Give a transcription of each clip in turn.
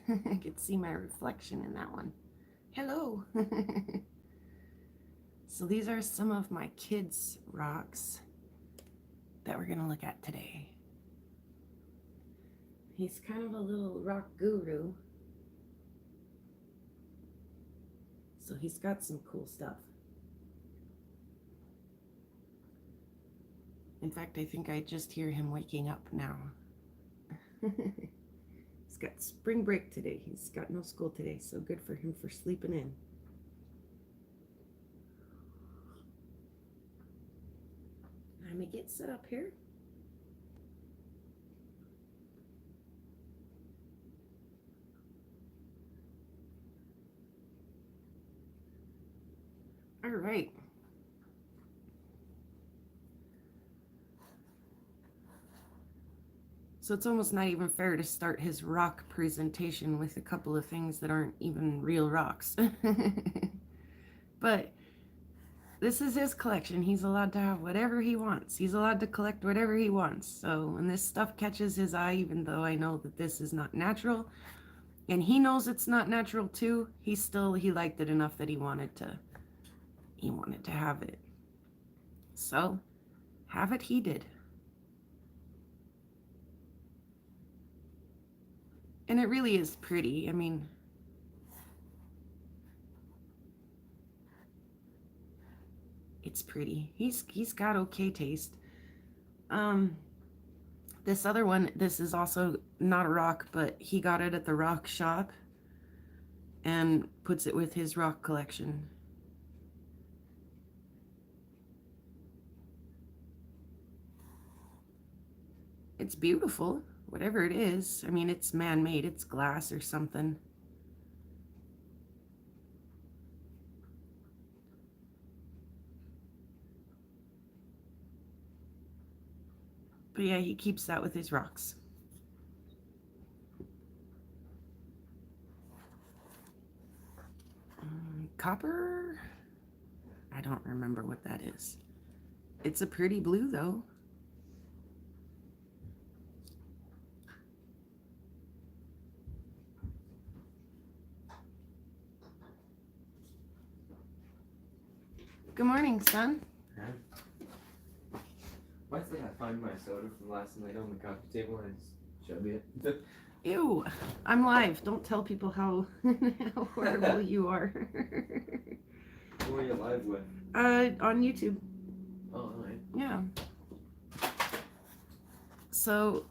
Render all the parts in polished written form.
I could see my reflection in that one. Hello. So these are some of my kids' rocks that we're going to look at today. He's kind of a little rock guru. So he's got some cool stuff. In fact, I think I just hear him waking up now. He's got spring break today. He's got no school today, so good for him for sleeping in. I'm gonna get set up here. All right. So it's almost not even fair to start his rock presentation with a couple of things that aren't even real rocks. But this is his collection. He's allowed to have whatever he wants. He's allowed to collect whatever he wants. So when this stuff catches his eye, even though I know that this is not natural, and he knows it's not natural too, he liked it enough that he wanted to have it. So have it he did. And it really is pretty. I mean, it's pretty. He's got okay taste. This other one, this is also not a rock, but he got it at the rock shop and puts it with his rock collection. It's beautiful, whatever it is. I mean, it's man-made. It's glass or something. But yeah, he keeps that with his rocks. Copper? I don't remember what that is. It's a pretty blue, though. Good morning, son. Why did I find my soda from last night on the coffee table and I just chug it? Ew, I'm live. Don't tell people how horrible you are. Who are you live with? On YouTube. Oh, alright. Yeah. So,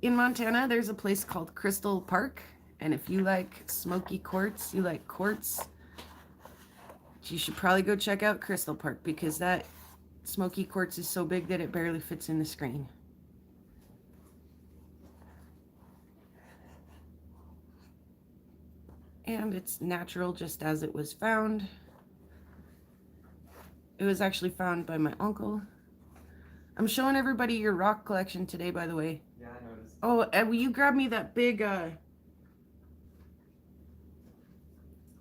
in Montana, there's a place called Crystal Park. And if you like smoky quartz, you like quartz, you should probably go check out Crystal Park because that smoky quartz is so big that it barely fits in the screen. And it's natural just as it was found. It was actually found by my uncle. I'm showing everybody your rock collection today, by the way. Yeah, I noticed. Oh, will you grab me that big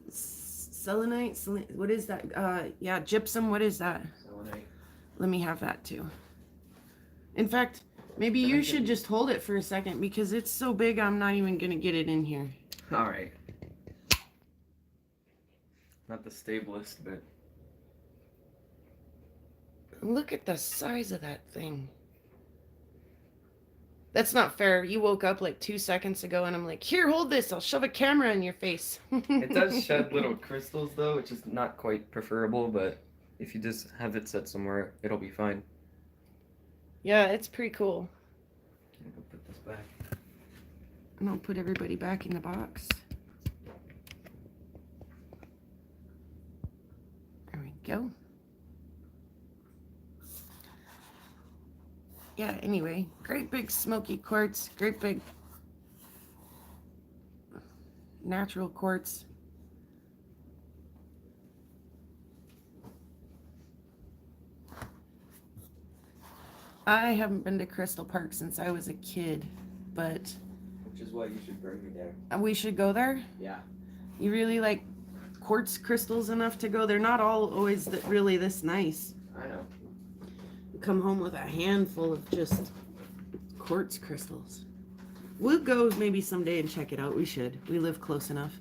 selenite? What is that? Yeah, gypsum. What is that? Selenite. Let me have that too. In fact, maybe you should just hold it for a second because it's so big I'm not even going to get it in here. Alright. Not the stablest, but... Look at the size of that thing. That's not fair. You woke up like 2 seconds ago and I'm like, here, hold this. I'll shove a camera in your face. It does shed little crystals though, which is not quite preferable, but if you just have it set somewhere, it'll be fine. Yeah, it's pretty cool. I'm gonna put this back. And I'll put everybody back in the box. There we go. Yeah, anyway, great big smoky quartz, great big natural quartz. I haven't been to Crystal Park since I was a kid, but... Which is why you should bring me there. We should go there? Yeah. You really like quartz crystals enough to go? They're not all always really this nice. I know. You come home with a handful of just quartz crystals. We'll go maybe someday and check it out. We should. We live close enough.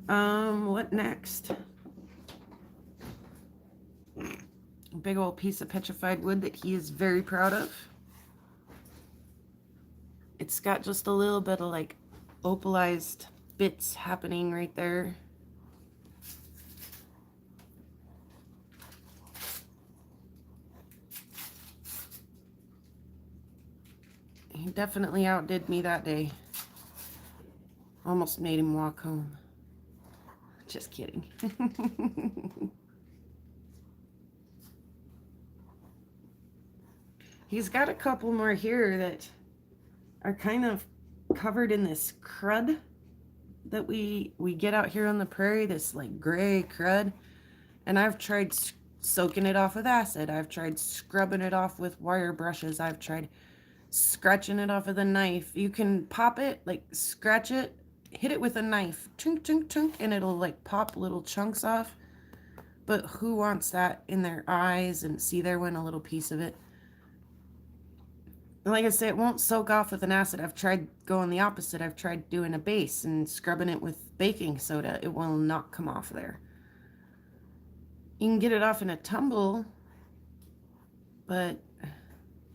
What next? A big old piece of petrified wood that he is very proud of. It's got just a little bit of like opalized bits happening right there. He definitely outdid me that day. Almost made him walk home. Just kidding. He's got a couple more here that are kind of covered in this crud that we get out here on the prairie, this like gray crud. And I've tried soaking it off with acid. I've tried scrubbing it off with wire brushes. I've tried scratching it off with a knife. You can pop it, like scratch it, hit it with a knife, chunk, chunk, chunk, and it'll like pop little chunks off. But who wants that in their eyes? And see, there went a little piece of it. And like I say, it won't soak off with an acid. I've tried going the opposite. I've tried doing a base and scrubbing it with baking soda. It will not come off there. You can get it off in a tumble, but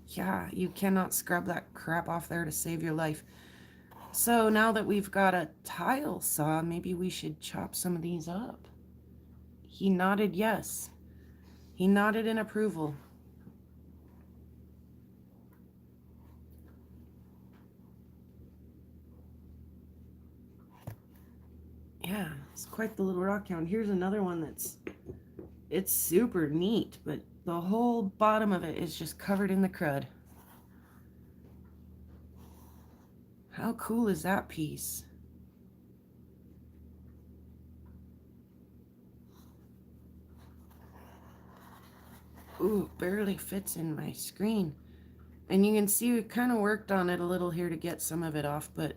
yeah, you cannot scrub that crap off there to save your life. So now that we've got a tile saw, maybe we should chop some of these up. He nodded yes. He nodded in approval. Yeah, it's quite the little rock hound. Here's another one it's super neat, but the whole bottom of it is just covered in the crud. How cool is that piece? Ooh, barely fits in my screen. And you can see we kind of worked on it a little here to get some of it off, but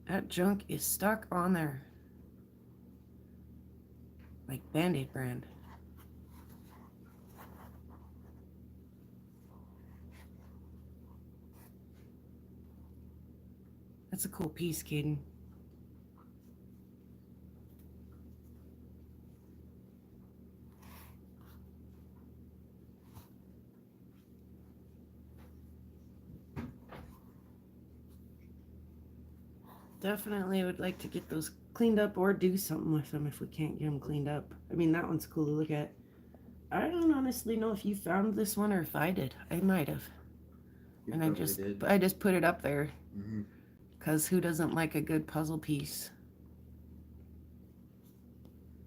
that junk is stuck on there. Like Band-Aid brand. That's a cool piece, Caden. Definitely would like to get those cleaned up or do something with them if we can't get them cleaned up. I mean, that one's cool to look at. I don't honestly know if you found this one or if I did. I might have. You And probably I just put it up there. Mm-hmm. Because who doesn't like a good puzzle piece?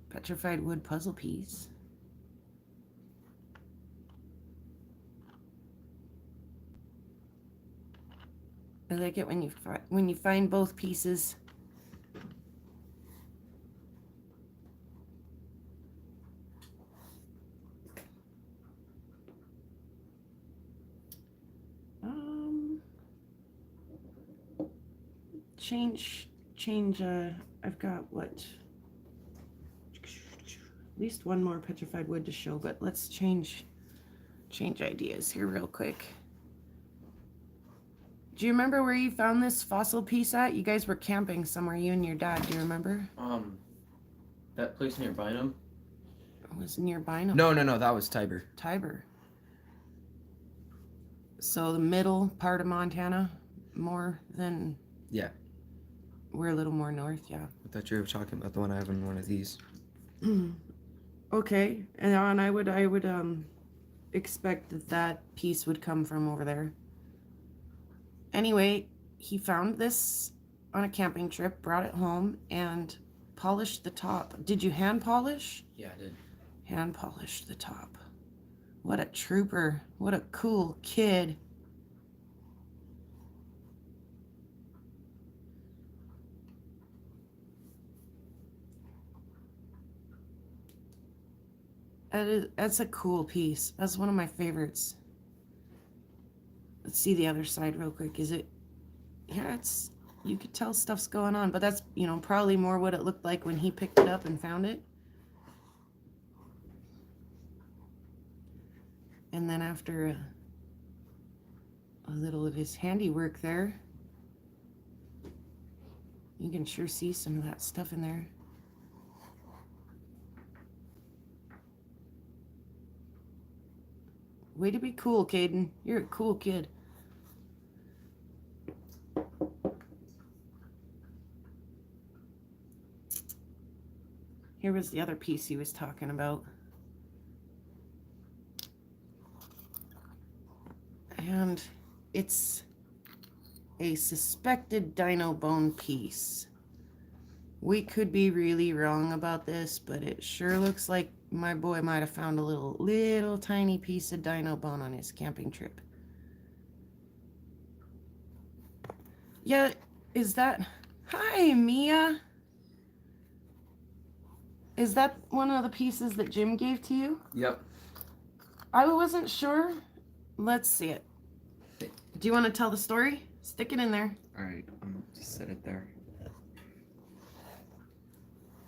Petrified wood puzzle piece. I like it when you find both pieces. Change. I've got what? At least one more petrified wood to show, but let's change ideas here real quick. Do you remember where you found this fossil piece at? You guys were camping somewhere, you and your dad. Do you remember? That place near Bynum? It was near Bynum. No, that was Tiber. Tiber. So the middle part of Montana, more than... Yeah. We're a little more north, yeah. I thought you were talking about the one I have in one of these. Okay, and I would expect that piece would come from over there. Anyway, he found this on a camping trip, brought it home, and polished the top. Did you hand polish? Yeah, I did. Hand polished the top. What a trooper. What a cool kid. That's a cool piece. That's one of my favorites. Let's see the other side real quick. Is it? Yeah, you could tell stuff's going on, but that's, probably more what it looked like when he picked it up and found it. And then after a a little of his handiwork there. You can sure see some of that stuff in there. Way to be cool, Caden. You're a cool kid. Here was the other piece he was talking about. And it's a suspected dino bone piece. We could be really wrong about this, but it sure looks like my boy might have found a little tiny piece of dino bone on his camping trip. Yeah, is that... Hi, Mia! Is that one of the pieces that Jim gave to you? Yep. I wasn't sure. Let's see it. Do you want to tell the story? Stick it in there. Alright, just set it there.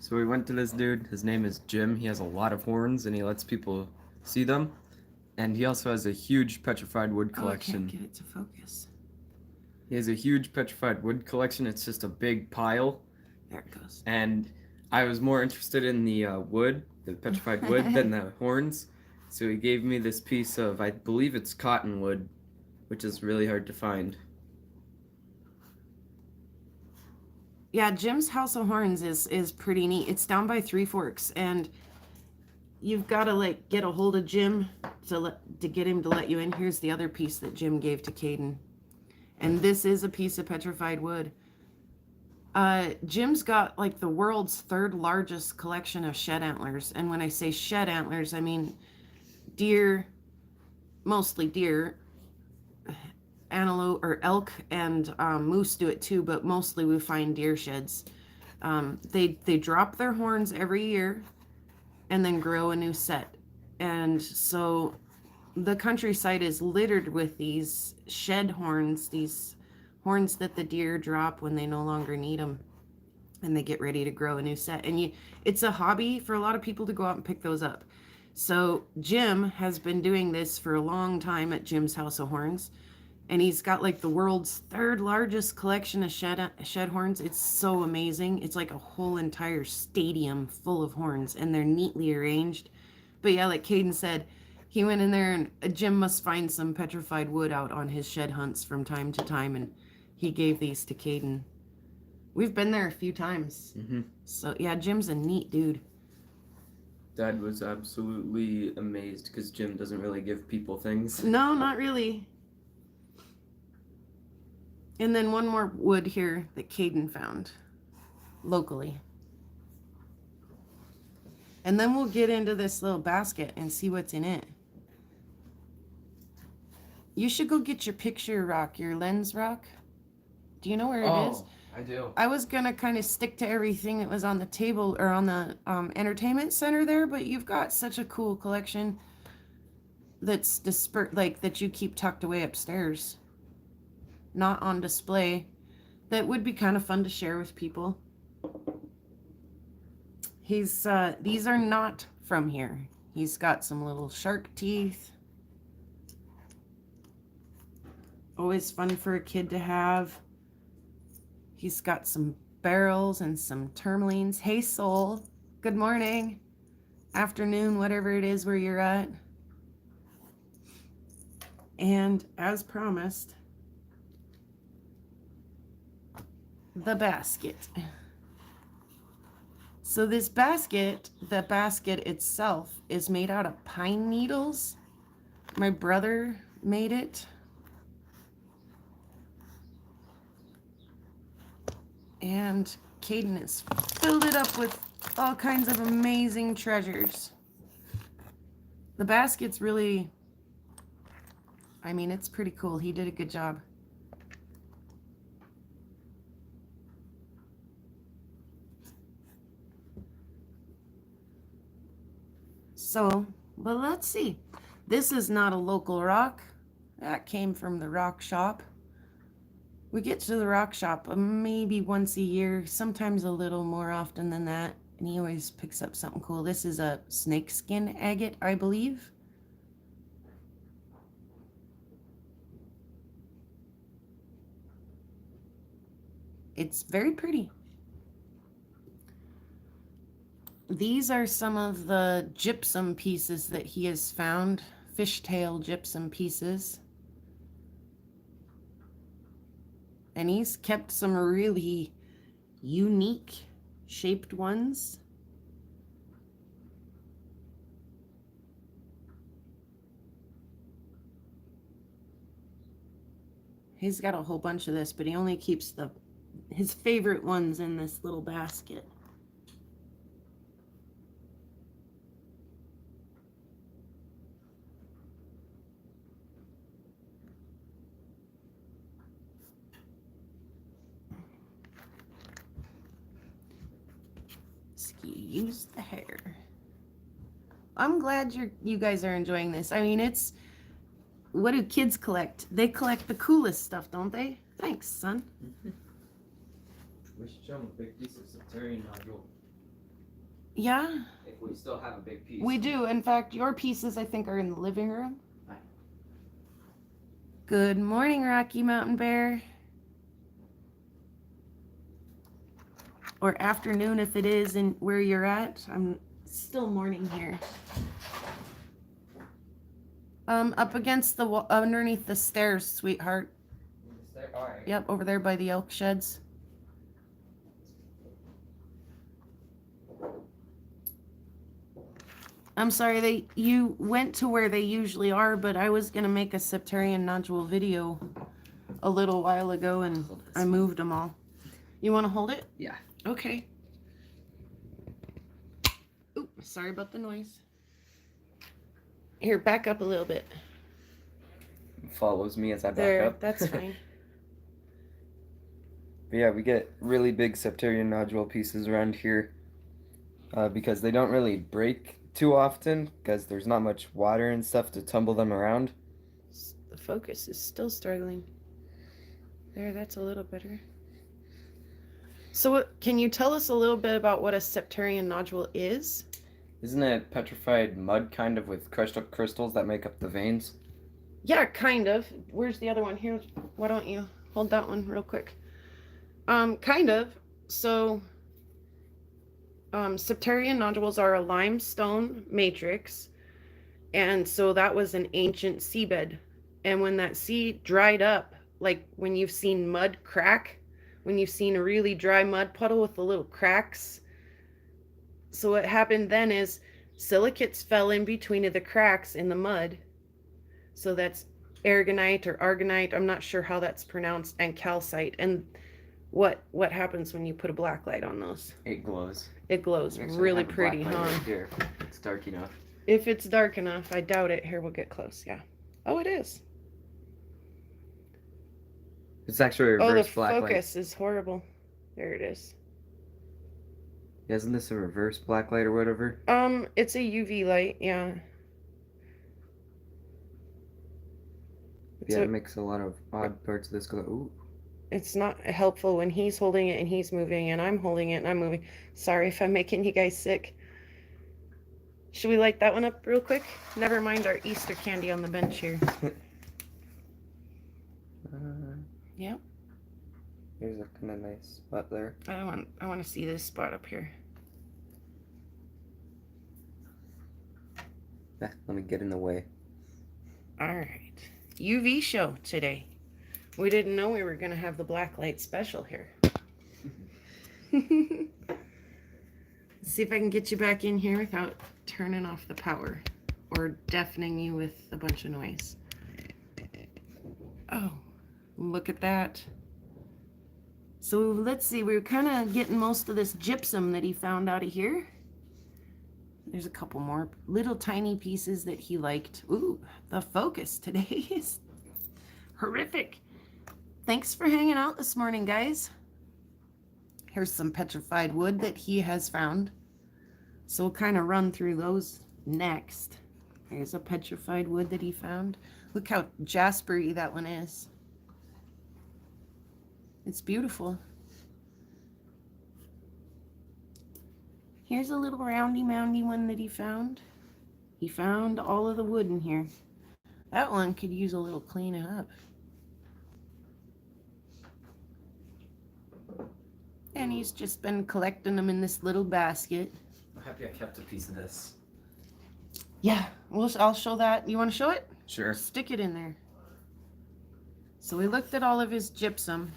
So we went to this dude. His name is Jim. He has a lot of horns and he lets people see them. And he also has a huge petrified wood collection. Oh, I can't get it to focus. He has a huge petrified wood collection. It's just a big pile. There it goes. And I was more interested in the wood, the petrified wood, than the horns. So he gave me this piece of, I believe it's cottonwood, which is really hard to find. Yeah, Jim's House of Horns is pretty neat. It's down by Three Forks, and you've got to like get a hold of Jim to get him to let you in. Here's the other piece that Jim gave to Caden, and this is a piece of petrified wood. Jim's got like the world's third largest collection of shed antlers, and when I say shed antlers, I mean deer, mostly deer. Antelope or elk and moose do it too, but mostly we find deer sheds. They drop their horns every year and then grow a new set. And so the countryside is littered with these shed horns, these horns that the deer drop when they no longer need them and they get ready to grow a new set. And it's a hobby for a lot of people to go out and pick those up. So Jim has been doing this for a long time at Jim's House of Horns. And he's got like the world's third largest collection of shed horns. It's so amazing. It's like a whole entire stadium full of horns, and they're neatly arranged. But yeah, like Caden said, he went in there and Jim must find some petrified wood out on his shed hunts from time to time, and he gave these to Caden. We've been there a few times. Mm-hmm. So yeah, Jim's a neat dude. Dad was absolutely amazed because Jim doesn't really give people things. No, not really. And then one more wood here that Caden found locally. And then we'll get into this little basket and see what's in it. You should go get your picture rock, your lens rock. Do you know where it is? I do. I was going to kind of stick to everything that was on the table or on the entertainment center there, but you've got such a cool collection that's like that you keep tucked away upstairs. Not on display, that would be kind of fun to share with people. These are not from here. He's got some little shark teeth. Always fun for a kid to have. He's got some barrels and some tourmalines. Hey, Soul. Good morning. Afternoon, whatever it is where you're at. And as promised, the basket. So this basket, the basket itself is made out of pine needles. My brother made it. And Caden has filled it up with all kinds of amazing treasures. The basket's really, I mean, it's pretty cool. He did a good job. So, but let's see. This is not a local rock. That came from the rock shop. We get to the rock shop maybe once a year, sometimes a little more often than that. And he always picks up something cool. This is a snakeskin agate, I believe. It's very pretty. These are some of the gypsum pieces that he has found, fishtail gypsum pieces. And he's kept some really unique shaped ones. He's got a whole bunch of this, but he only keeps his favorite ones in this little basket. Excuse the hair. I'm glad you guys are enjoying this. I mean, what do kids collect? They collect the coolest stuff, don't they? Thanks, son. We should show them a big piece of Septarian nodule. Yeah? If we still have a big piece. We do. In fact, your pieces, I think, are in the living room. Hi. Good morning, Rocky Mountain Bear. Or afternoon if it is in where you're at. I'm still morning here. Up against the wall, underneath the stairs, sweetheart. All right. Yep, over there by the elk sheds. I'm sorry, you went to where they usually are, but I was gonna make a Septarian nodule video a little while ago, and I moved them all. You want to hold it? Yeah. Okay. Oop, sorry about the noise. Here, back up a little bit. Follows me as I back There, up. that's fine. But yeah, we get really big Septarian nodule pieces around here because they don't really break too often because there's not much water and stuff to tumble them around. The focus is still struggling. There, that's a little better. So can you tell us a little bit about what a Septarian nodule is? Isn't it petrified mud kind of with crushed up crystals that make up the veins? Yeah, kind of. Where's the other one? Here, why don't you hold that one real quick? Kind of. So, Septarian nodules are a limestone matrix, and so that was an ancient seabed. And when that sea dried up, like when you've seen mud crack, when you've seen a really dry mud puddle with the little cracks, so what happened then is silicates fell in between of the cracks in the mud. So that's aragonite or argonite, I'm not sure how that's pronounced, and calcite. And what happens when you put a black light on those? It glows. It glows Actually, really I have a pretty, black huh? light right here. It's dark enough. If it's dark enough, I doubt it. Here, we'll get close. Yeah. Oh, it is. It's actually a reverse the black light. focus is horrible. There it is. Isn't this a reverse black light or whatever? It's a UV light, yeah. It makes a lot of odd parts of this go, ooh. It's not helpful when he's holding it and he's moving and I'm holding it and I'm moving. Sorry if I'm making you guys sick. Should we light that one up real quick? Never mind our Easter candy on the bench here. Yep. Here's a kind of nice spot there. I want to see this spot up here. Let me get in the way. All right. UV show today. We didn't know we were going to have the black light special here. Let's see if I can get you back in here without turning off the power or deafening you with a bunch of noise. Oh, look at that. So let's see, we were kind of getting most of this gypsum that he found out of here. There's a couple more little tiny pieces that he liked. Ooh, the focus today is horrific. Thanks for hanging out this morning, guys. Here's some petrified wood that he has found. So we'll kind of run through those next. Here's a petrified wood that he found. Look how jaspery that one is. It's beautiful. Here's a little roundy moundy one that he found. He found all of the wood in here. That one could use a little cleaning up. And he's just been collecting them in this little basket. I'm happy I kept a piece of this. Yeah, I'll show that. You want to show it? Sure. Stick it in there. So we looked at all of his gypsum.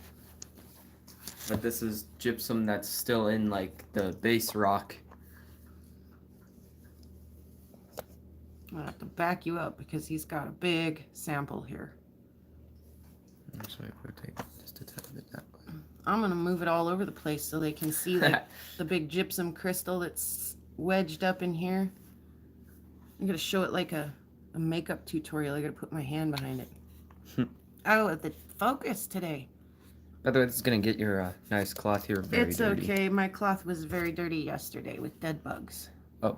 But this is gypsum that's still in like the base rock. I'll have to back you up because he's got a big sample here. Actually, we'll take just a tad bit that way. I'm going to move it all over the place so they can see like the big gypsum crystal that's wedged up in here. I'm going to show it like a makeup tutorial. I got to put my hand behind it. Oh, the focus today. By the way, this is going to get your nice cloth here very dirty. It's okay. My cloth was very dirty yesterday with dead bugs. Oh.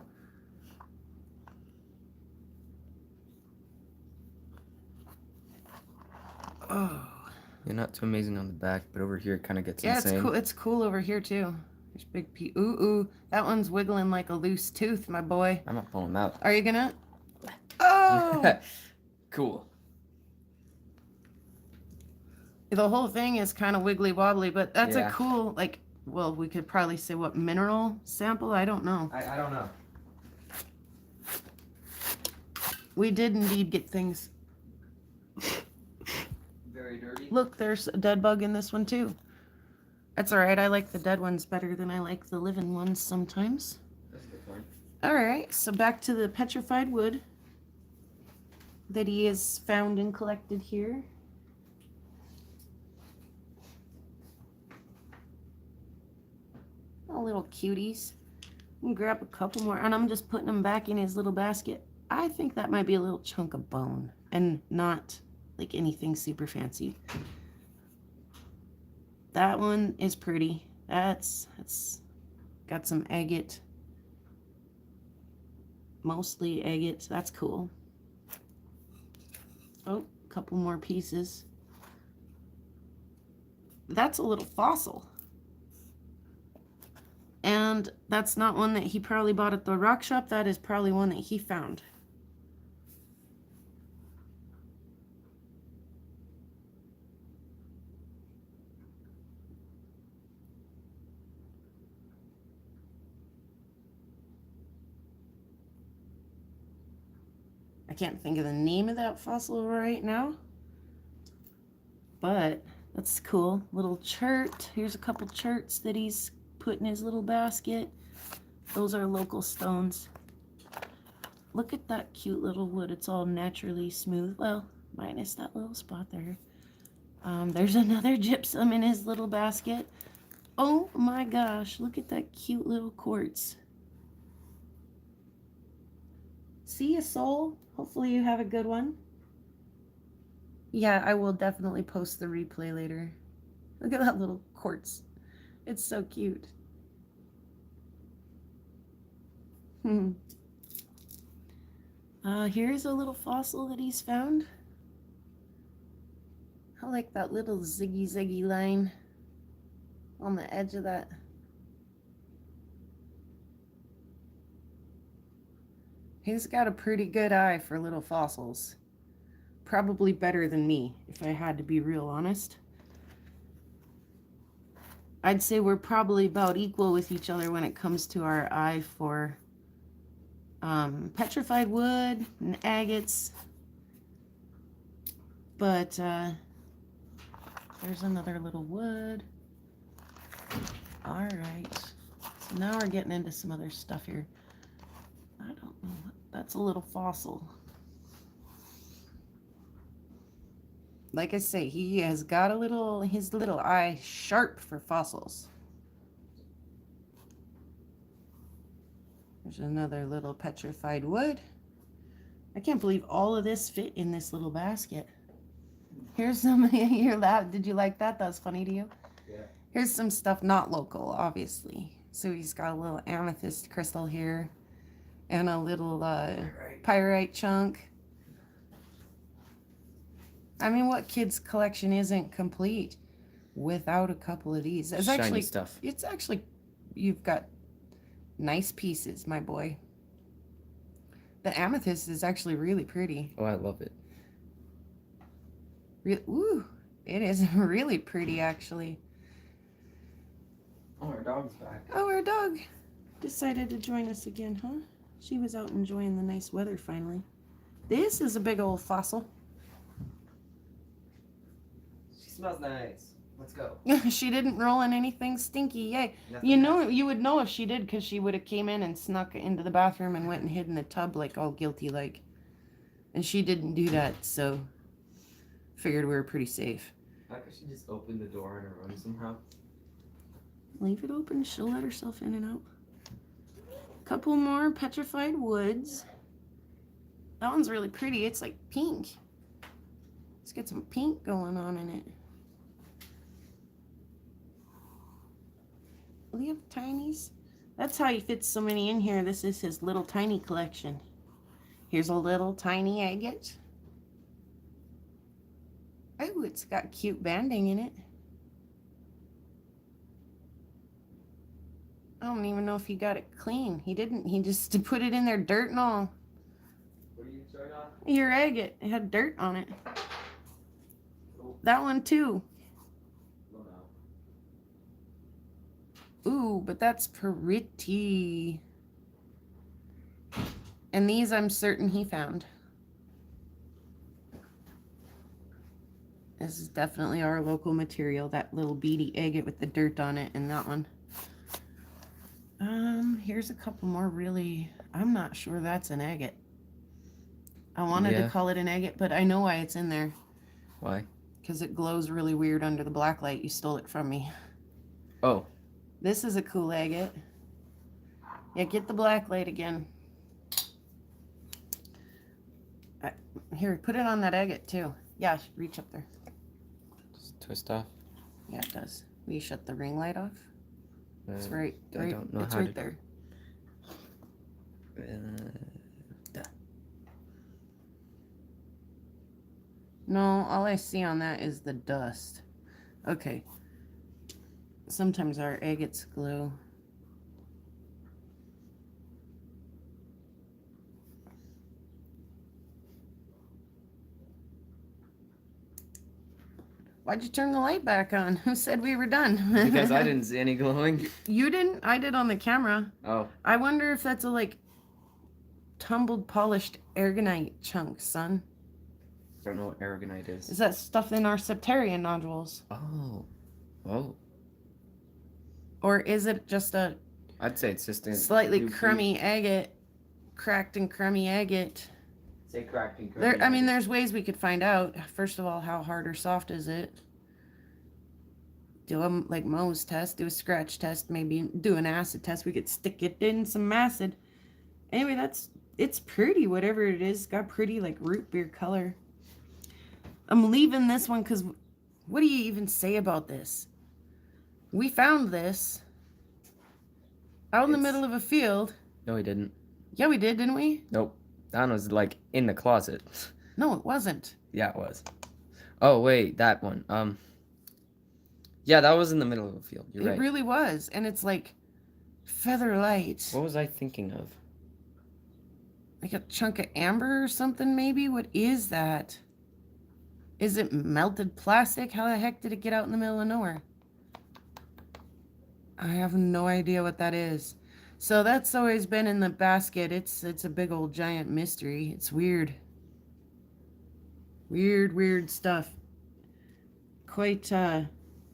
Oh. You're not too amazing on the back, but over here it kind of gets Yeah, insane. it's cool. It's cool over here too. There's big P. Ooh, that one's wiggling like a loose tooth, my boy. I'm not pulling them out. Are you gonna? Oh! Cool. The whole thing is kind of wiggly wobbly, but that's Yeah. a cool, like, well, we could probably say what mineral sample? I don't know. I don't know. We did indeed get things. Very dirty. Look, there's a dead bug in this one too. That's all right. I like the dead ones better than I like the living ones sometimes. That's a good point. All right, so back to the petrified wood that he has found and collected here. Oh, little cuties. I'm gonna grab a couple more, and I'm just putting them back in his little basket. I think that might be a little chunk of bone, and not like anything super fancy. That one is pretty. That's got some agate. Mostly agates. That's cool. Oh, a couple more pieces. That's a little fossil. And that's not one that he probably bought at the rock shop. That is probably one that he found. I can't think of the name of that fossil right now, but that's cool. Little chert. Here's a couple cherts that he's put in his little basket. Those are local stones. Look at that cute little wood. It's all naturally smooth. Well, minus that little spot there. There's another gypsum in his little basket. Oh my gosh, look at that cute little quartz. See a soul? Hopefully you have a good one. Yeah, I will definitely post the replay later. Look at that little quartz. It's so cute. Here's a little fossil that he's found. I like that little ziggy line on the edge of that. He's got a pretty good eye for little fossils. Probably better than me, if I had to be real honest. I'd say we're probably about equal with each other when it comes to our eye for petrified wood and agates. But there's another little wood. All right. So now we're getting into some other stuff here. I don't know. That's a little fossil. Like I say, he has got his little eye sharp for fossils. There's another little petrified wood. I can't believe all of this fit in this little basket. Here's some, you're loud. Did you like that? That was funny to you? Yeah. Here's some stuff not local, obviously. So he's got a little amethyst crystal here and a little pyrite chunk. I mean, what kid's collection isn't complete without a couple of these? It's Shiny actually stuff. It's actually, you've got nice pieces, my boy. The amethyst is actually really pretty. Oh, I love it. Ooh, it is really pretty, actually. Oh, our dog's back. Oh, our dog decided to join us again, huh? She was out enjoying the nice weather finally. This is a big old fossil. She smells nice. Let's go. She didn't roll in anything stinky. Yay. Nothing You know, nasty. you would know if she did because she would have came in and snuck into the bathroom and went and hid in the tub like all guilty like. And she didn't do that, so figured we were pretty safe. How could she just open the door on her own somehow? Leave it open. She'll let herself in and out. Couple more petrified woods. That one's really pretty. It's like pink. It's got some pink going on in it. Look at the tinies. That's how he fits so many in here. This is his little tiny collection. Here's a little tiny agate. Oh, it's got cute banding in it. I don't even know if he got it clean. He didn't. He just put it in there, dirt and all. What are you showing off? Your agate. It had dirt on it. Cool. That one too. Well, no. Ooh, but that's pretty. And these I'm certain he found. This is definitely our local material, that little beady agate with the dirt on it, and that one. Here's a couple more really, I'm not sure that's an agate. I wanted to call it an agate, but I know why it's in there. Why? Because it glows really weird under the black light. You stole it from me. Oh. This is a cool agate. Yeah, get the black light again. Here, put it on that agate too. Yeah, reach up there. Does it twist off? Yeah, it does. Will you shut the ring light off? It's right. I don't know it's how right to. there. No, all I see on that is the dust. Okay. Sometimes our agates glow. Why'd you turn the light back on? Who said we were done? Because I didn't see any glowing. You didn't? I did on the camera. Oh. I wonder if that's a like tumbled polished aragonite chunk, son. I don't know what aragonite is. Is that stuff in our septarian nodules? Oh. Oh. Or is it just a I'd say it's just a slightly crummy agate, cracked and crummy agate? Say cracked and crummy. I mean, there's ways we could find out. First of all, how hard or soft is it? Do a like Mohs test, do a scratch test, maybe do an acid test. We could stick it in some acid. Anyway, it's pretty, whatever it is. It's got pretty like root beer color. I'm leaving this one because what do you even say about this? We found this out in the middle of a field. No, we didn't. Yeah, we did, didn't we? Nope. That one was like in the closet. No, it wasn't. Yeah, it was. Oh wait, that one. Yeah, that was in the middle of a field. You're right. It really was, and it's like feather light. What was I thinking of? Like a chunk of amber or something, maybe? What is that? Is it melted plastic? How the heck did it get out in the middle of nowhere? I have no idea what that is. So that's always been in the basket. It's a big old giant mystery. It's weird. Weird stuff. Quite, I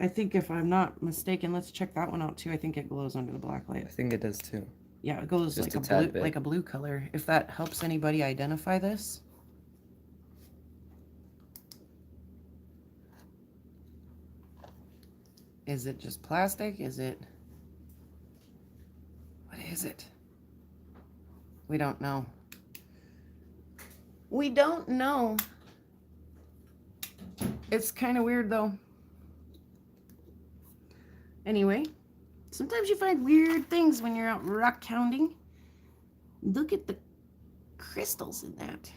think if I'm not mistaken, let's check that one out too. I think it glows under the black light. I think it does too. Yeah, it goes Just like a blue color. If that helps anybody identify this. Is it just plastic? Is it... What is it? We don't know. We don't know. It's kind of weird though. Anyway, sometimes you find weird things when you're out rock hounding. Look at the crystals in that.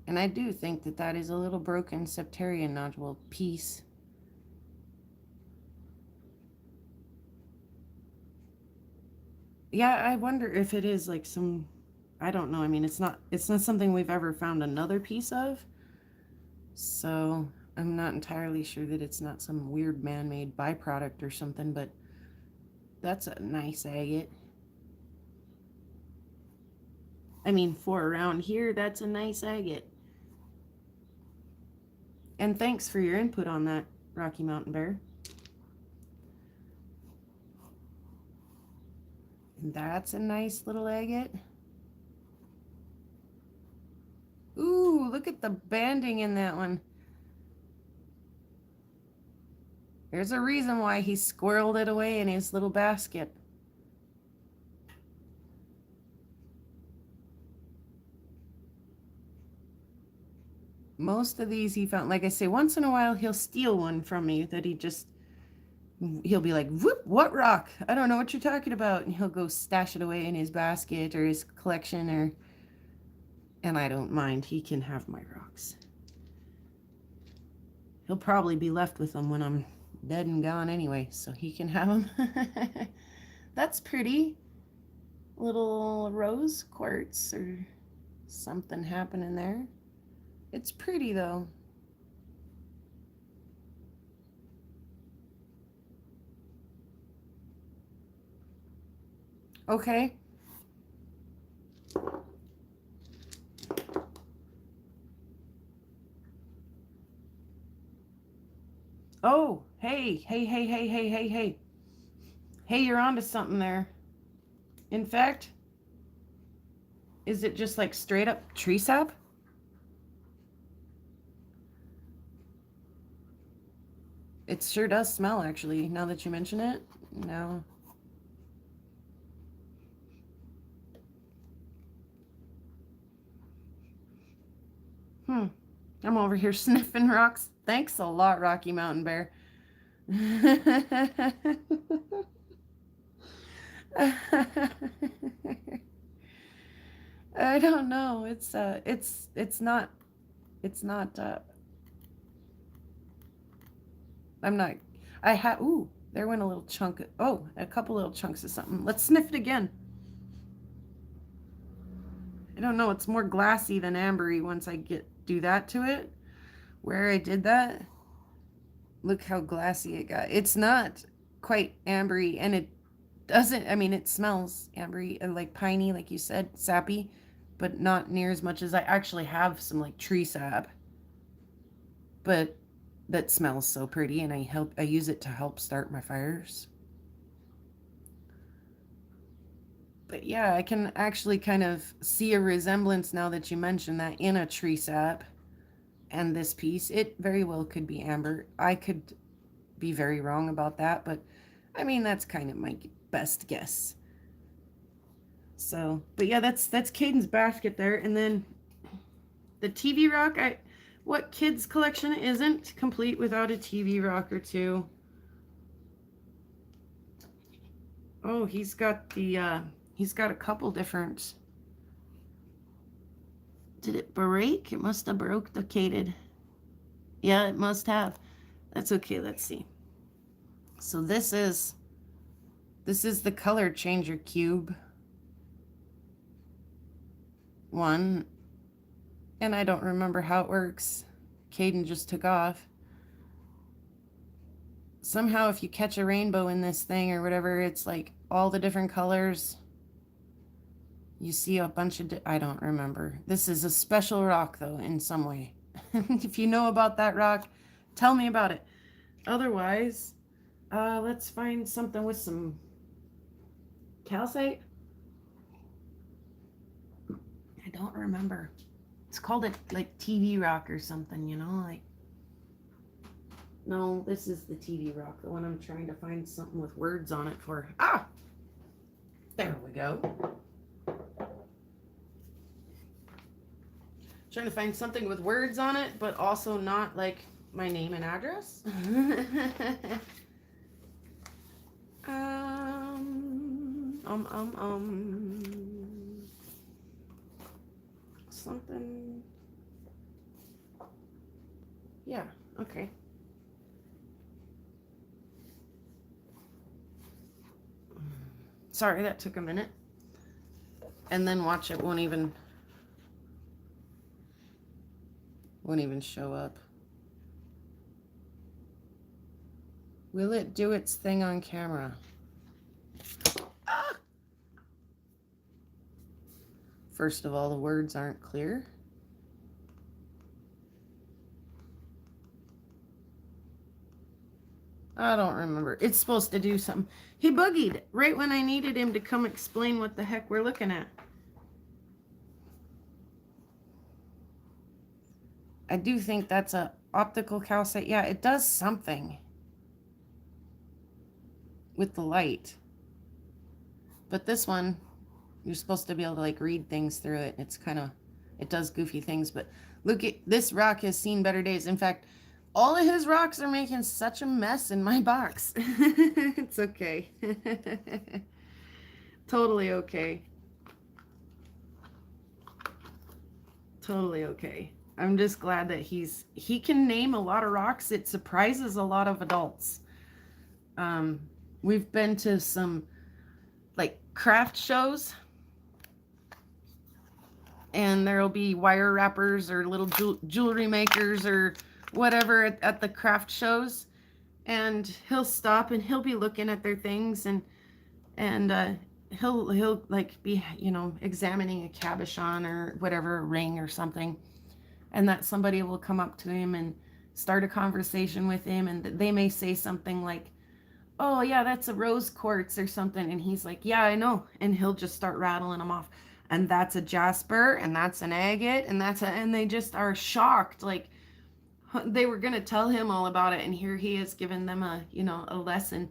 And I do think that that is a little broken septarian nodule piece. Yeah, I wonder if it is like some I don't know. I mean, it's not something we've ever found another piece of. So I'm not entirely sure that it's not some weird man-made byproduct or something, but that's a nice agate. I mean, for around here, that's a nice agate. And thanks for your input on that, Rocky Mountain Bear. And that's a nice little agate. Ooh, look at the banding in that one. There's a reason why he squirreled it away in his little basket. Most of these he found, like I say, once in a while he'll steal one from me that he'll be like, whoop, what rock? I don't know what you're talking about. And he'll go stash it away in his basket or his collection, and I don't mind. He can have my rocks. He'll probably be left with them when I'm dead and gone anyway, so he can have them. That's pretty. Little rose quartz or something happening there. It's pretty though. Okay. Oh, hey. Hey, you're onto something there. In fact, is it just like straight up tree sap? It sure does smell, actually, now that you mention it. No. I'm over here sniffing rocks. Thanks a lot, Rocky Mountain Bear. I don't know. It's not I'm not I have ooh, there went a little chunk a couple little chunks of something. Let's sniff it again. I don't know, it's more glassy than ambery once I do that to it. Where I did that, look how glassy it got. It's not quite ambery, and it doesn't, I mean, it smells ambery, like piney, like you said, sappy, but not near as much as I actually have some like tree sap. But that smells so pretty, and I use it to help start my fires. But yeah, I can actually kind of see a resemblance now that you mentioned that in a tree sap and this piece. It very well could be amber. I could be very wrong about that, but I mean, that's kind of my best guess. So, but yeah, that's Caden's basket there. And then the TV rock, what kid's collection isn't complete without a TV rock or two? Oh, he's got a couple different. Did it break? It must have broke the Caden. Yeah, it must have. That's okay. Let's see. So this is the color changer cube one, and I don't remember how it works. Caden just took off. Somehow if you catch a rainbow in this thing or whatever, it's like all the different colors. You see a bunch of I don't remember. This is a special rock though in some way. If you know about that rock, tell me about it. Otherwise, let's find something with some calcite. I don't remember. It's called it like TV rock or something, you know, like. No, this is the TV rock, the one I'm trying to find something with words on it for. Ah! There we go. Trying to find something with words on it, but also not like my name and address. Something. Yeah, okay. Sorry, that took a minute. And then watch, it won't even show up. Will it do its thing on camera? Ah! First of all, the words aren't clear. I don't remember. It's supposed to do something. He boogied right when I needed him to come explain what the heck we're looking at. I do think that's a optical calcite. Yeah, it does something with the light. But this one, you're supposed to be able to like read things through it. It's kind of, it does goofy things. But look, at this rock has seen better days. In fact, all of his rocks are making such a mess in my box. It's okay. Totally okay. Totally okay. I'm just glad that he can name a lot of rocks. It surprises a lot of adults. We've been to some like craft shows, and there'll be wire wrappers or little jewelry makers or whatever at the craft shows, and he'll stop and he'll be looking at their things, and he'll like be, you know, examining a cabochon or whatever, a ring or something, and that somebody will come up to him and start a conversation with him, and they may say something like, oh yeah, that's a rose quartz or something, and he's like, yeah, I know, and he'll just start rattling them off, and that's a jasper, and that's an agate, and and they just are shocked, like they were gonna tell him all about it, and here he is giving them a, you know, a lesson.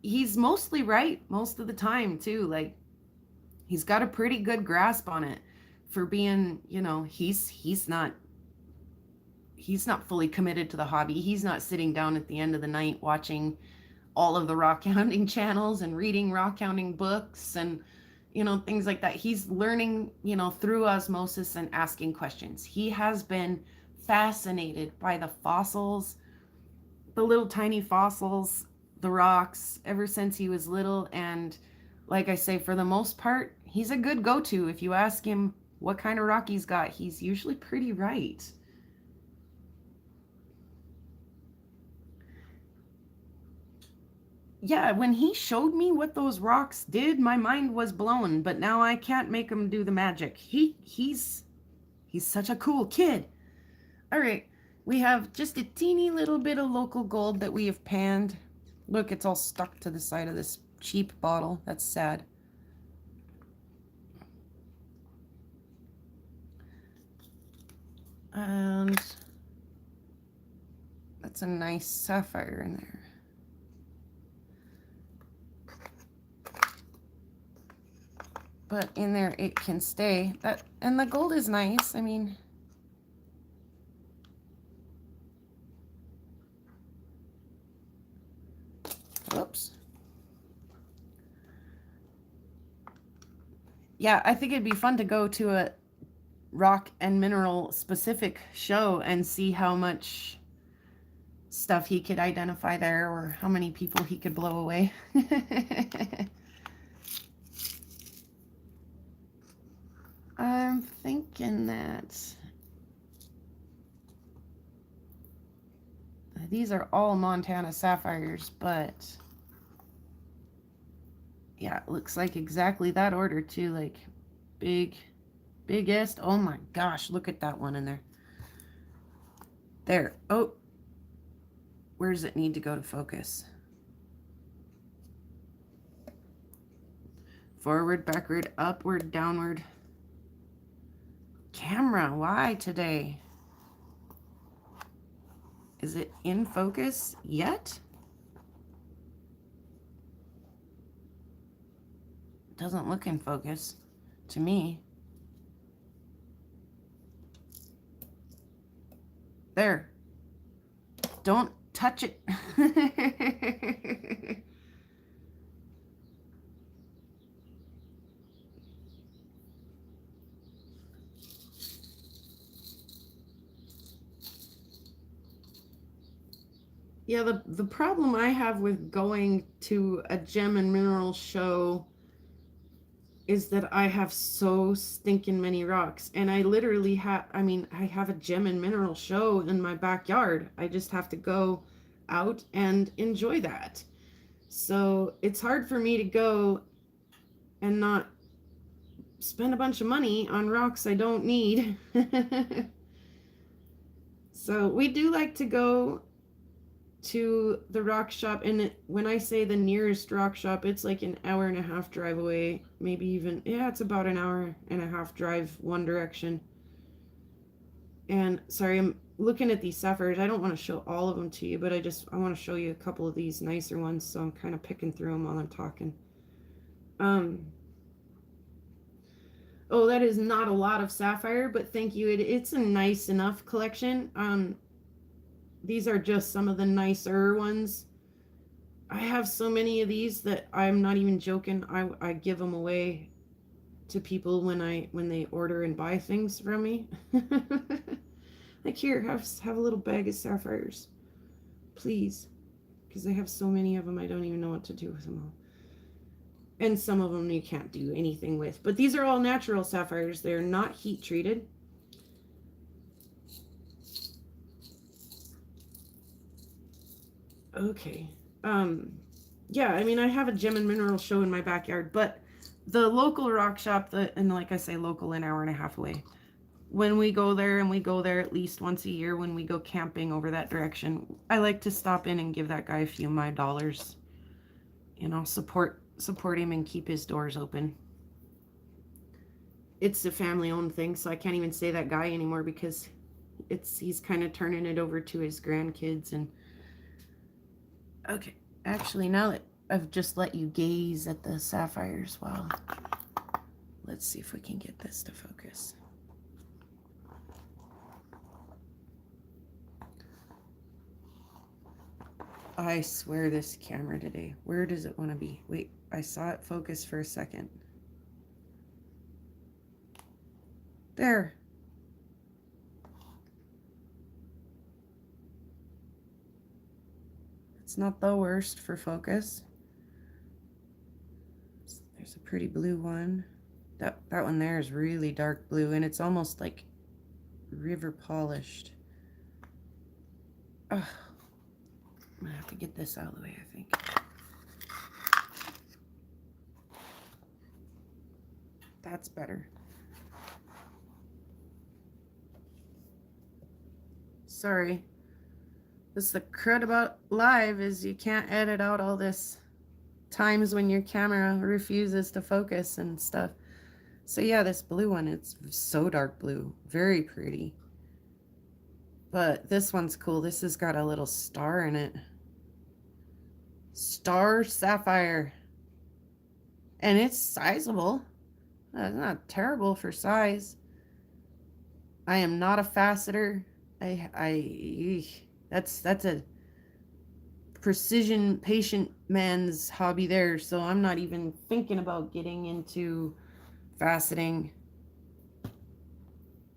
He's mostly right most of the time too. Like he's got a pretty good grasp on it for being, you know, he's not fully committed to the hobby. He's not sitting down at the end of the night watching all of the rock hounding channels and reading rock hounding books and, you know, things like that. He's learning, you know, through osmosis and asking questions. He has been fascinated by the fossils, the little tiny fossils, the rocks, ever since he was little. And like I say, for the most part, he's a good go-to. If you ask him what kind of rock he's got, he's usually pretty right. Yeah, when he showed me what those rocks did, my mind was blown, but now I can't make him do the magic. He's such a cool kid. All right, we have just a teeny little bit of local gold that we have panned. Look, it's all stuck to the side of this cheap bottle. That's sad. And that's a nice sapphire in there. But in there it can stay. That, and the gold is nice. I mean, whoops. Yeah, I think it'd be fun to go to a rock and mineral specific show and see how much stuff he could identify there, or how many people he could blow away. I'm thinking that these are all Montana sapphires, but yeah, it looks like exactly that order too, like biggest. Oh my gosh, look at that one in there. There. Oh, where does it need to go to focus? Forward, backward, upward, downward. Camera, why today? Is it in focus yet? It doesn't look in focus to me. There. Don't touch it. Yeah, the problem I have with going to a gem and mineral show is that I have so stinking many rocks. And I literally have, I mean, I have a gem and mineral show in my backyard. I just have to go out and enjoy that. So it's hard for me to go and not spend a bunch of money on rocks I don't need. So we do like to go to the rock shop, and when I say the nearest rock shop, it's like an hour and a half drive away, maybe even, yeah, it's about an hour and a half drive one direction. And sorry, I'm looking at these sapphires. I don't want to show all of them to you, but I want to show you a couple of these nicer ones, so I'm kind of picking through them while I'm talking. Oh, that is not a lot of sapphire, but thank you. It's a nice enough collection. These are just some of the nicer ones. I have so many of these that I'm not even joking. I give them away to people when they order and buy things from me. Like, here, have a little bag of sapphires, please, because I have so many of them. I don't even know what to do with them all. And some of them you can't do anything with. But these are all natural sapphires. They're not heat treated. Okay. Yeah, I mean, I have a gem and mineral show in my backyard, but the local rock shop, and like I say, local, an hour and a half away. When we go there, and we go there at least once a year when we go camping over that direction, I like to stop in and give that guy a few of my dollars. You know, support him and keep his doors open. It's a family-owned thing, so I can't even say that guy anymore because he's kind of turning it over to his grandkids. And okay, actually, now that I've just let you gaze at the sapphires, well, let's see if we can get this to focus. I swear this camera today. Where does it want to be? Wait, I saw it focus for a second. There. It's not the worst for focus. There's a pretty blue one. That one there is really dark blue, and it's almost like river polished. Ugh. I'm gonna have to get this out of the way, I think. That's better. Sorry. That's the crud about live, is you can't edit out all this times when your camera refuses to focus and stuff. So yeah, this blue one, it's so dark blue. Very pretty. But this one's cool. This has got a little star in it. Star sapphire. And it's sizable. It's not terrible for size. I am not a faceter. That's a precision patient man's hobby there, so I'm not even thinking about getting into faceting.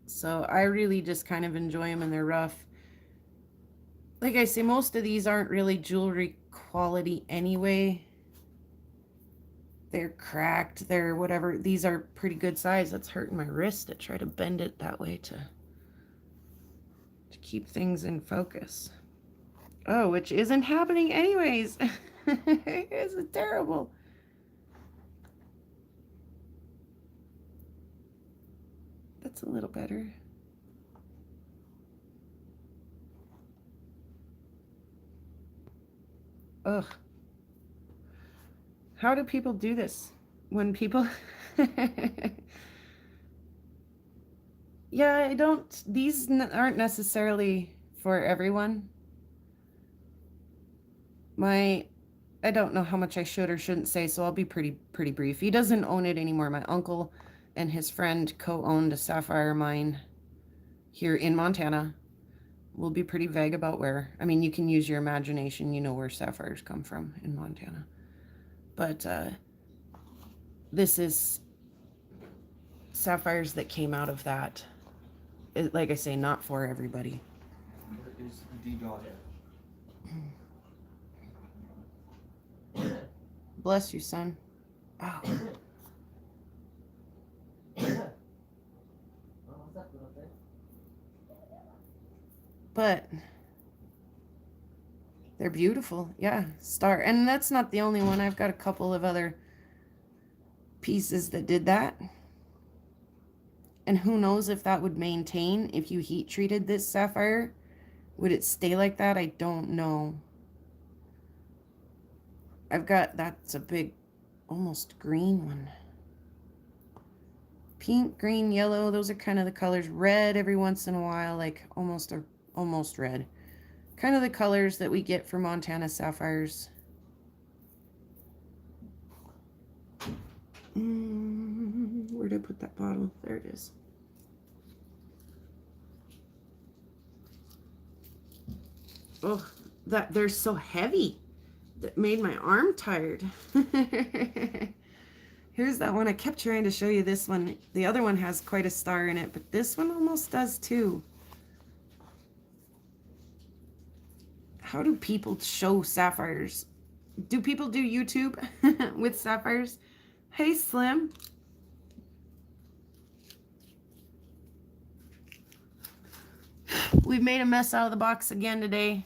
So I really just kind of enjoy them, and they're rough. Like I say, most of these aren't really jewelry quality anyway. They're cracked, they're whatever. These are pretty good size. That's hurting my wrist to try to bend it that way to keep things in focus. Oh, which isn't happening anyways. It's terrible. That's a little better. Ugh. How do people do this? When people... Yeah, these aren't necessarily for everyone. I don't know how much I should or shouldn't say, so I'll be pretty brief. He doesn't own it anymore. My uncle and his friend co-owned a sapphire mine here in Montana. We'll be pretty vague about where. I mean, you can use your imagination. You know where sapphires come from in Montana. But this is sapphires that came out of that. Like I say, not for everybody. Where is the daughter? Bless you, son. Oh. But they're beautiful. Yeah, star. And that's not the only one. I've got a couple of other pieces that did that. And who knows if that would maintain if you heat treated this sapphire. Would it stay like that? I don't know. I've got, that's a big, almost green one. Pink, green, yellow, those are kind of the colors. Red every once in a while, like almost red. Kind of the colors that we get for Montana sapphires. Where did I put that bottle? There it is. Oh, they're so heavy. That made my arm tired. Here's that one. I kept trying to show you this one. The other one has quite a star in it, but this one almost does too. How do people show sapphires? Do people do YouTube with sapphires? Hey, Slim. We've made a mess out of the box again today.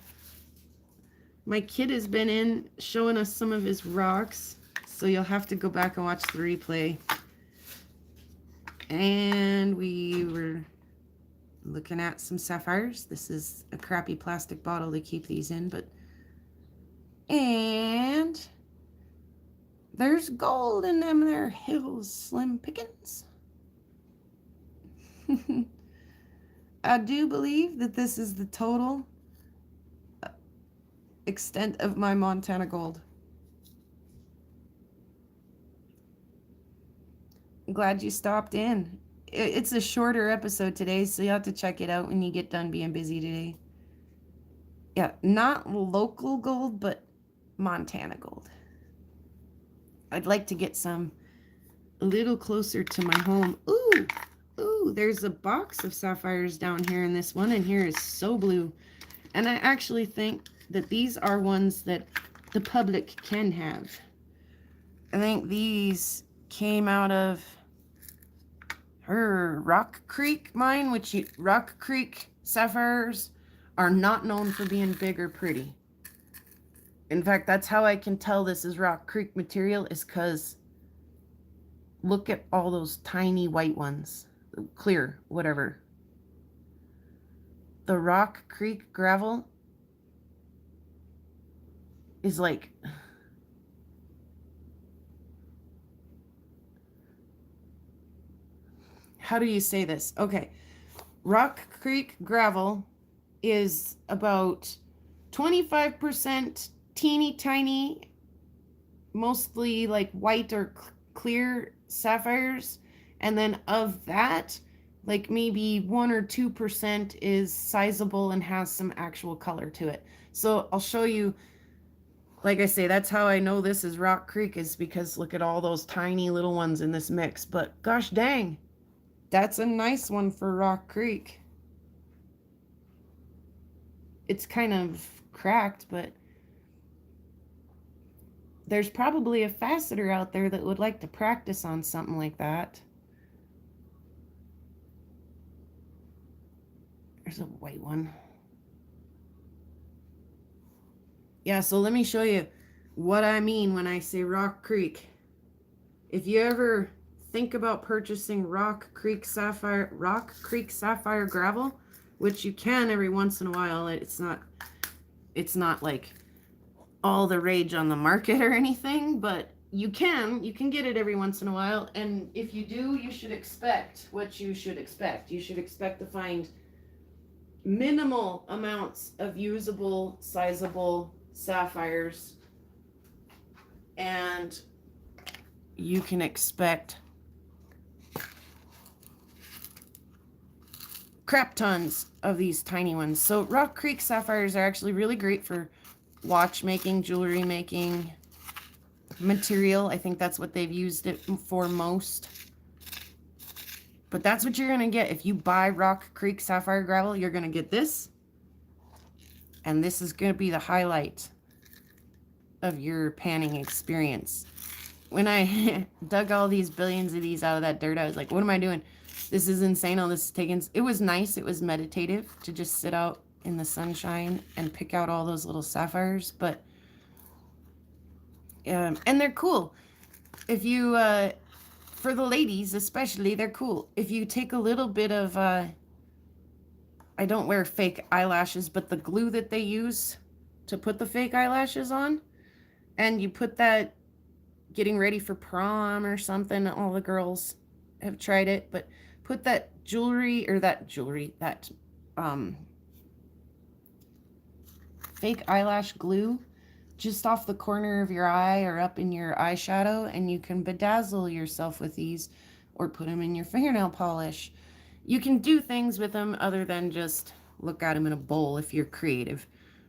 My kid has been in showing us some of his rocks, so you'll have to go back and watch the replay. And we were looking at some sapphires. This is a crappy plastic bottle to keep these in, but and there's gold in them there hills, Slim Pickens. I do believe that this is the total extent of my Montana gold. I'm glad you stopped in. It's a shorter episode today, so you'll have to check it out when you get done being busy today. Yeah, not local gold, but Montana gold. I'd like to get some a little closer to my home. Ooh, there's a box of sapphires down here in this one, and here is so blue. And I actually think that these are ones that the public can have. I think these came out of her Rock Creek mine, Rock Creek sapphires are not known for being big or pretty. In fact, that's how I can tell this is Rock Creek material, is because look at all those tiny white ones. Clear, whatever. The Rock Creek gravel is like, how do you say this? Okay. Rock Creek gravel is about 25% teeny tiny, mostly like white or clear sapphires. And then of that, like maybe 1 or 2% is sizable and has some actual color to it. So I'll show you, like I say, that's how I know this is Rock Creek, is because look at all those tiny little ones in this mix. But gosh dang, that's a nice one for Rock Creek. It's kind of cracked, but there's probably a faceter out there that would like to practice on something like that. There's a white one. Yeah, so let me show you what I mean when I say Rock Creek. If you ever think about purchasing Rock Creek sapphire gravel, which you can every once in a while, it's not like all the rage on the market or anything, but you can get it every once in a while. And if you do, you should expect what you should expect. You should expect to find minimal amounts of usable, sizable sapphires, and you can expect crap tons of these tiny ones. So Rock Creek sapphires are actually really great for watchmaking, jewelry making material. I think that's what they've used it for most. But that's what you're going to get. If you buy Rock Creek sapphire gravel, you're going to get this. And this is going to be the highlight of your panning experience. When I dug all these billions of these out of that dirt, I was like, what am I doing? This is insane. All this is taken. It was nice. It was meditative to just sit out in the sunshine and pick out all those little sapphires. But and they're cool. If you for the ladies especially, they're cool. If you take a little bit of I don't wear fake eyelashes, but the glue that they use to put the fake eyelashes on, and you put that getting ready for prom or something. All the girls have tried it, but put that that fake eyelash glue just off the corner of your eye or up in your eyeshadow, and you can bedazzle yourself with these or put them in your fingernail polish. You can do things with them other than just look at them in a bowl if you're creative.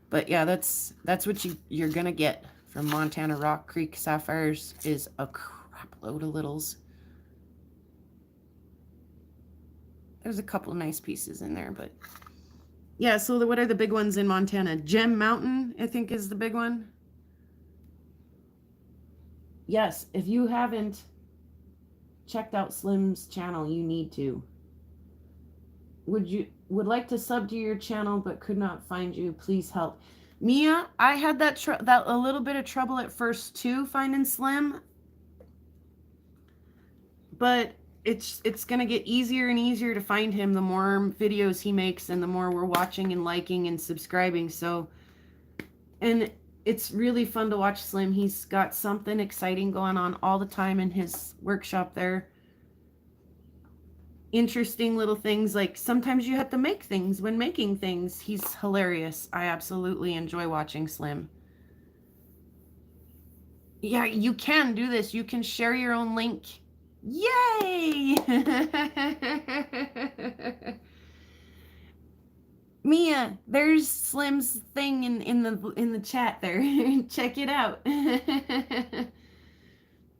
But yeah, that's what you're gonna get from Montana Rock Creek Sapphires, is a crap load of littles. There's a couple nice pieces in there, but yeah. So what are the big ones in Montana? Gem Mountain, I think, is the big one. Yes, if you haven't checked out Slim's channel, you need to. Would like to sub to your channel but could not find you, please help. Mia, I had that a little bit of trouble at first too, finding Slim, but it's gonna get easier and easier to find him the more videos he makes and the more we're watching and liking and subscribing. So, and it's really fun to watch Slim. He's got something exciting going on all the time in his workshop there. Interesting little things, like sometimes you have to make things when making things. He's hilarious. I absolutely enjoy watching Slim. Yeah, you can do this. You can share your own link. Yay! Mia, there's Slim's thing in the chat there. Check it out.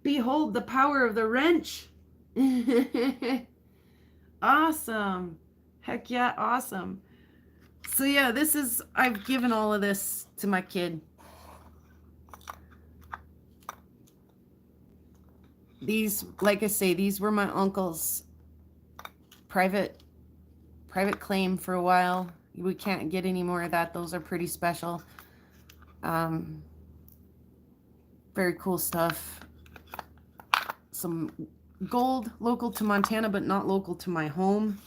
Behold the power of the wrench. Awesome. Heck yeah, awesome. So yeah, I've given all of this to my kid. These, like I say, these were my uncle's private claim for a while. We can't get any more of that. Those are pretty special. Very cool stuff. Some gold local to Montana, but not local to my home,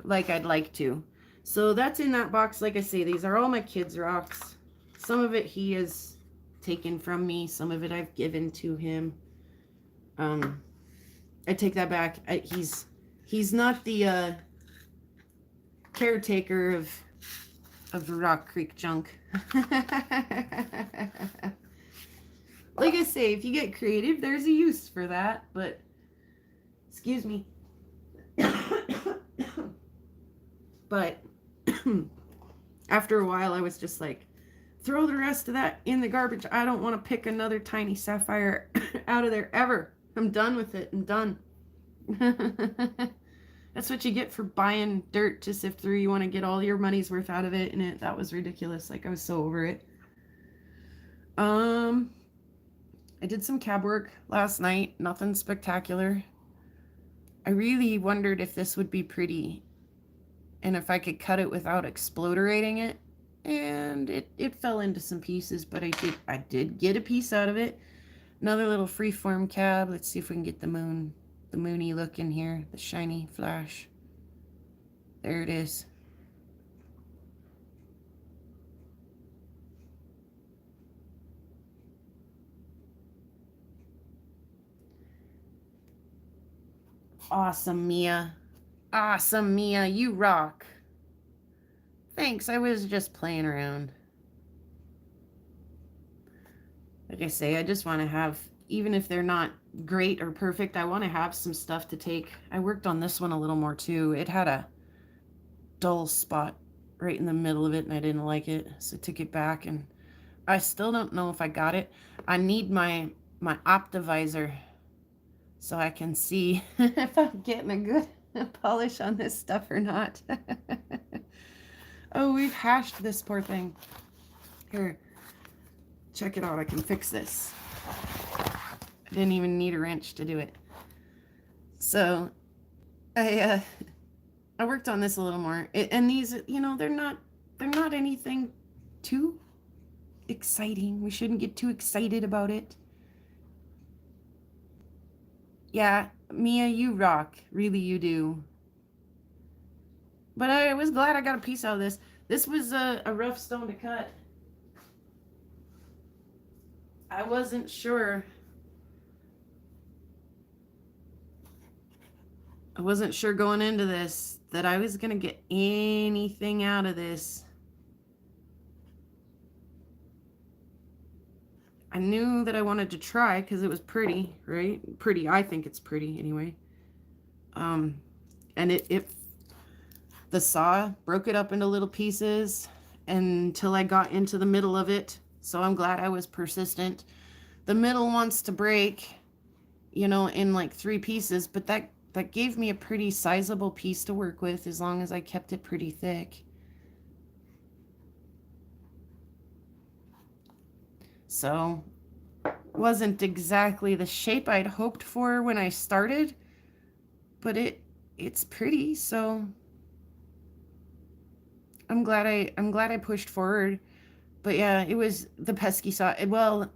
like I'd like to. So that's in that box. Like I say, these are all my kids' rocks. Some of it he has taken from me. Some of it I've given to him. I take that back. He's not the caretaker of the Rock Creek junk. Like I say, if you get creative, there's a use for that, but excuse me. But after a while, I was just like, throw the rest of that in the garbage. I don't want to pick another tiny sapphire out of there ever. I'm done with it. I'm done. That's what you get for buying dirt to sift through. You want to get all your money's worth out of it, and that was ridiculous. Like, I was so over it. I did some cab work last night. Nothing spectacular. I really wondered if this would be pretty and if I could cut it without exploderating it. And it fell into some pieces, but I did get a piece out of it. Another little freeform cab. Let's see if we can get the moony look in here, the shiny flash. There it is. Awesome, Mia. Awesome, Mia. You rock. Thanks. I was just playing around. Like I say, I just want to have, even if they're not great or perfect, I want to have some stuff to take. I worked on this one a little more too. It had a dull spot right in the middle of it, and I didn't like it, so I took it back, and I still don't know if I got it. I need my Optivisor so I can see if I'm getting a good polish on this stuff or not. Oh, we've hashed this poor thing. Here, check it out. I can fix this. I didn't even need a wrench to do it. So I I worked on this a little more, and these, they're not anything too exciting. We shouldn't get too excited about it. Yeah, Mia, you rock. Really, you do. But I was glad I got a piece out of this. This was a rough stone to cut. I wasn't sure. I wasn't sure going into this that I was going to get anything out of this. I knew that I wanted to try because it was pretty, right? Pretty. I think it's pretty anyway. And the saw broke it up into little pieces until I got into the middle of it. So I'm glad I was persistent. The middle wants to break, in like 3 pieces, but that gave me a pretty sizable piece to work with as long as I kept it pretty thick. So, wasn't exactly the shape I'd hoped for when I started, but it's pretty, so I'm glad I pushed forward. But yeah, it was the pesky saw. Well,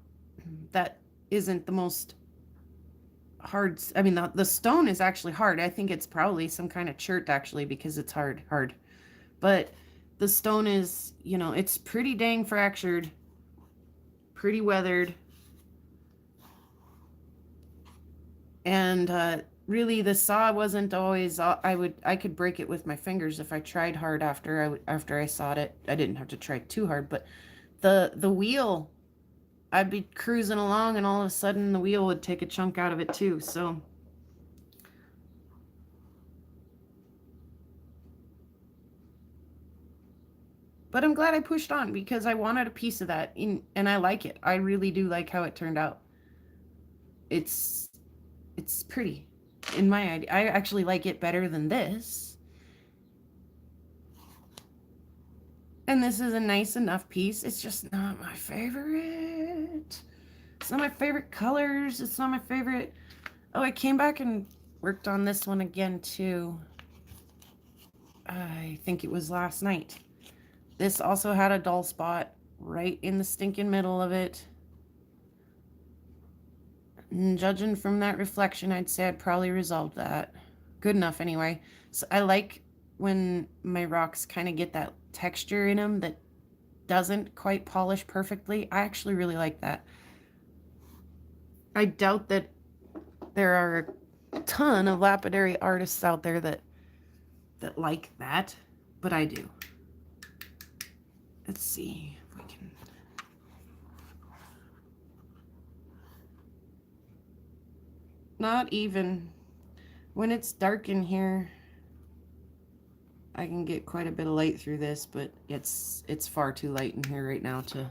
that isn't the most hard. I mean, the stone is actually hard. I think it's probably some kind of chert actually because it's hard. But the stone is, it's pretty dang fractured, pretty weathered. And really the saw wasn't always, I could break it with my fingers if I tried hard after I sawed it. I didn't have to try too hard, but the wheel, I'd be cruising along and all of a sudden the wheel would take a chunk out of it too. So but I'm glad I pushed on because I wanted a piece of that and I like it. I really do like how it turned out. It's pretty in my idea. I actually like it better than this. And this is a nice enough piece. It's just not my favorite. It's not my favorite colors. It's not my favorite. Oh, I came back and worked on this one again too. I think it was last night. This also had a dull spot right in the stinking middle of it. And judging from that reflection, I'd say I'd probably resolved that. Good enough anyway. So I like when my rocks kind of get that texture in them that doesn't quite polish perfectly. I actually really like that. I doubt that there are a ton of lapidary artists out there that like that, but I do. Let's see if we can. Not even when it's dark in here. I can get quite a bit of light through this, but it's far too light in here right now to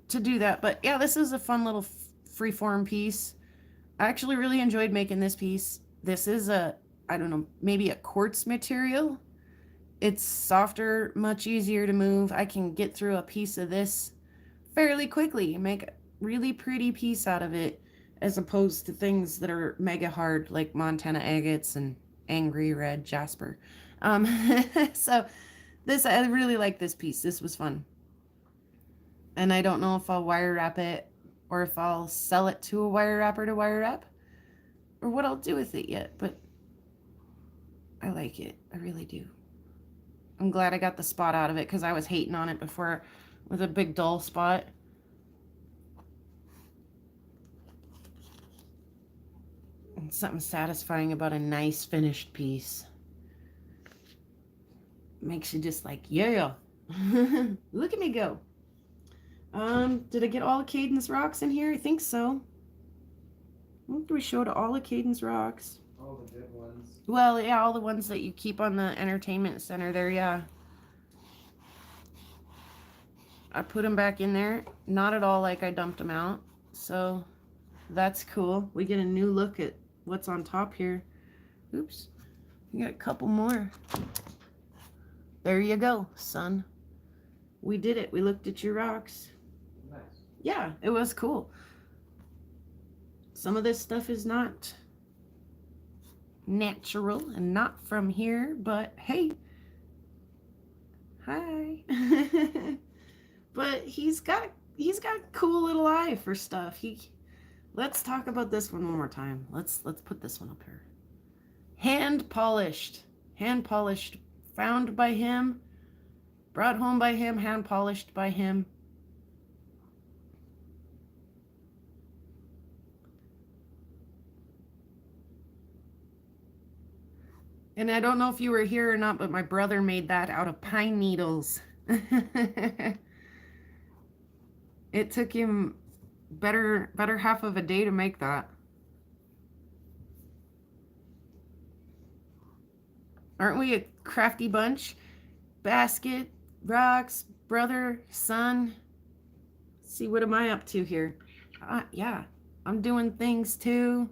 do that. But yeah, this is a fun little freeform piece. I actually really enjoyed making this piece. This is I don't know, maybe a quartz material. It's softer, much easier to move. I can get through a piece of this fairly quickly, make a really pretty piece out of it, as opposed to things that are mega hard like Montana agates and angry red jasper. So I really like this piece. This was fun. And I don't know if I'll wire wrap it or if I'll sell it to a wire wrapper to wire wrap or what I'll do with it yet, but I like it. I really do. I'm glad I got the spot out of it because I was hating on it before with a big dull spot. And something satisfying about a nice finished piece. Makes you just like, yeah. Look at me go. Did I get all of Caden's rocks in here? I think so. What do we show to all of Caden's rocks? All the good ones. Well, yeah, all the ones that you keep on the entertainment center there, yeah. I put them back in there. Not at all like I dumped them out. So that's cool. We get a new look at what's on top here. Oops. We got a couple more. There you go, son. We did it. We looked at your rocks. Nice. Yeah, it was cool. Some of this stuff is not natural and not from here, but hey, hi. But he's got a cool little eye for stuff. Let's talk about this one more time. Let's put this one up here. Hand polished, found by him, brought home by him, hand polished by him. And I don't know if you were here or not, but my brother made that out of pine needles. It took him better half of a day to make that. Aren't we a crafty bunch? Basket, rocks, brother, son. Let's see, what am I up to here? Yeah, I'm doing things too.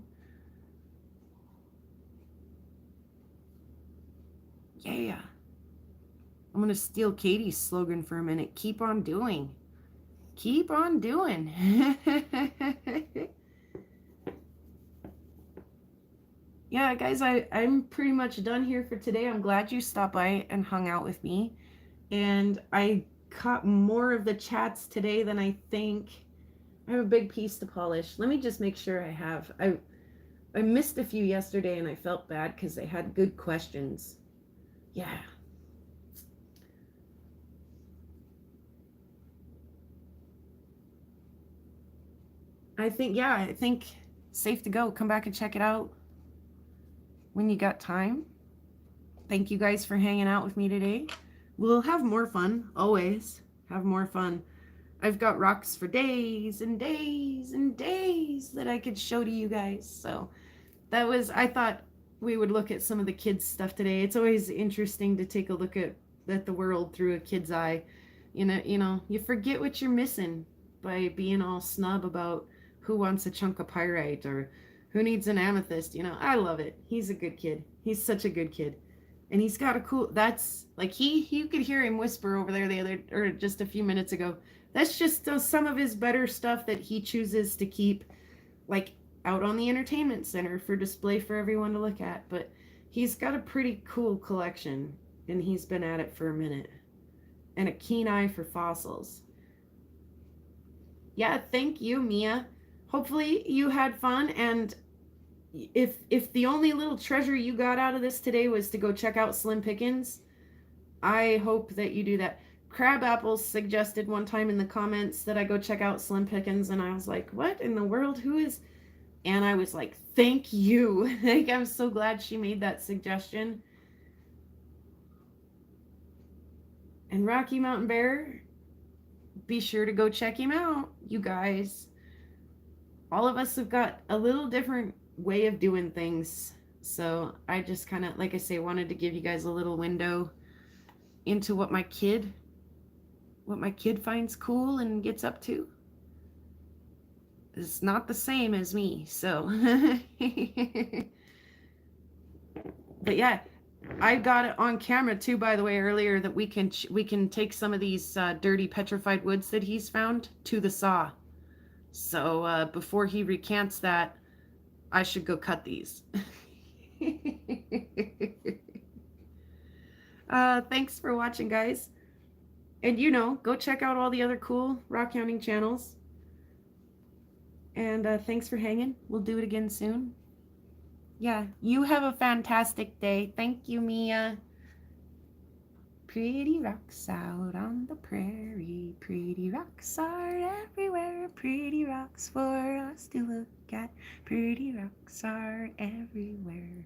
Yeah. I'm going to steal Katie's slogan for a minute. Keep on doing. Keep on doing. Yeah, guys, I'm pretty much done here for today. I'm glad you stopped by and hung out with me. And I caught more of the chats today than I think. I have a big piece to polish. Let me just make sure I have. I missed a few yesterday and I felt bad because they had good questions. Yeah. I think safe to go. Come back and check it out when you got time. Thank you guys for hanging out with me today. We'll have more fun, always have more fun. I've got rocks for days and days and days that I could show to you guys. So I thought we would look at some of the kids' stuff today. It's always interesting to take a look at the world through a kid's eye. You know, you forget what you're missing by being all snub about who wants a chunk of pyrite or who needs an amethyst. You know, I love it. He's a good kid. He's such a good kid. And he's got a cool, that's like you could hear him whisper over there just a few minutes ago. That's just some of his better stuff that he chooses to keep like out on the entertainment center for display for everyone to look at. But he's got a pretty cool collection and he's been at it for a minute and a keen eye for fossils. Yeah, thank you, Mia. Hopefully you had fun, and if the only little treasure you got out of this today was to go check out Slim Pickens, I hope that you do that. Crab Apples suggested one time in the comments that I go check out Slim Pickens, and I was like, what in the world? Who is? And I was like, thank you. Like, I'm so glad she made that suggestion. And Rocky Mountain Bear, be sure to go check him out, you guys. All of us have got a little different way of doing things. So I just kind of, like I say, wanted to give you guys a little window into what my kid finds cool and gets up to. It's not the same as me, so. But yeah, I got it on camera too, by the way, earlier, that we can take some of these dirty petrified woods that he's found to the saw. So before he recants that, I should go cut these. Thanks for watching, guys. And go check out all the other cool rock hounding channels. And thanks for hanging. We'll do it again soon. Yeah, you have a fantastic day. Thank you, Mia. Pretty rocks out on the prairie. Pretty rocks are everywhere. Pretty rocks for us to look at. Pretty rocks are everywhere.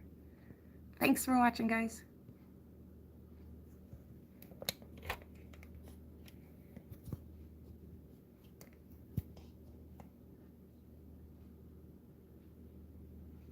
Thanks for watching, guys.